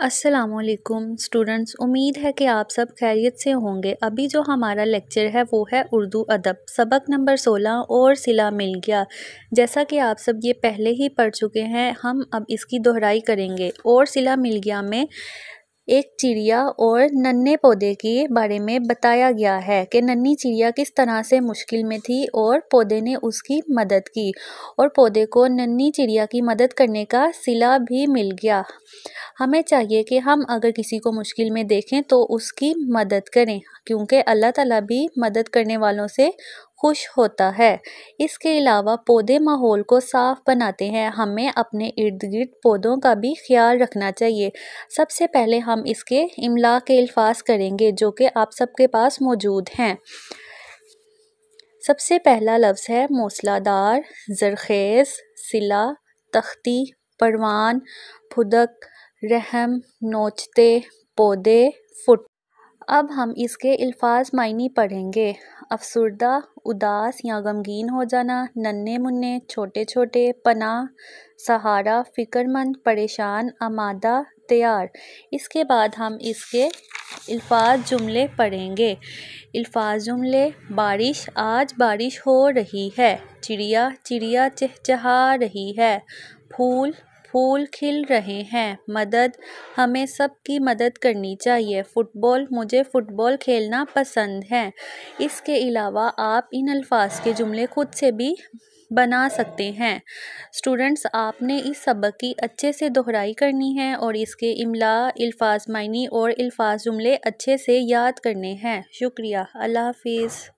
अस्सलामुअलैकुम स्टूडेंट्स, उम्मीद है कि आप सब खैरियत से होंगे। अभी जो हमारा लेक्चर है वो है उर्दू अदब सबक नंबर 16 और सिला मिल गया। जैसा कि आप सब ये पहले ही पढ़ चुके हैं, हम अब इसकी दोहराई करेंगे। और सिला मिल गया में एक चिड़िया और नन्हे पौधे के बारे में बताया गया है कि नन्ही चिड़िया किस तरह से मुश्किल में थी और पौधे ने उसकी मदद की और पौधे को नन्ही चिड़िया की मदद करने का सिला भी मिल गया। हमें चाहिए कि हम अगर किसी को मुश्किल में देखें तो उसकी मदद करें, क्योंकि अल्लाह ताला भी मदद करने वालों से खुश होता है। इसके अलावा पौधे माहौल को साफ़ बनाते हैं। हमें अपने इर्द गिर्द पौधों का भी ख्याल रखना चाहिए। सबसे पहले हम इसके इमला के अल्फाज करेंगे जो कि आप सबके पास मौजूद हैं। सबसे पहला लफ्ज़ है मौसलादार, ज़रखेज़, सिला, तख्ती, परवान, फुदक, रहम, नोचते, पौधे, फुट। अब हम इसके अल्फाज मायनी पढ़ेंगे। अफसुर्दा, उदास या गमगीन हो जाना, नन्हे मुन्ने, छोटे छोटे, पनाह, सहारा, फ़िक्रमंद, परेशान, आमादा, तैयार। इसके बाद हम इसके अल्फाज जुमले पढ़ेंगे। अल्फाज जुमले: बारिश, आज बारिश हो रही है। चिड़िया, चिड़िया चहचहा रही है। फूल, फूल खिल रहे हैं। मदद, हमें सबकी मदद करनी चाहिए। फ़ुटबॉल, मुझे फ़ुटबॉल खेलना पसंद है। इसके अलावा आप इन अल्फाज के जुमले खुद से भी बना सकते हैं। स्टूडेंट्स, आपने इस सबक की अच्छे से दोहराई करनी है और इसके इमला, अल्फाज मायनी और अल्फाज जुमले अच्छे से याद करने हैं। शुक्रिया। अल्लाह हाफिज़।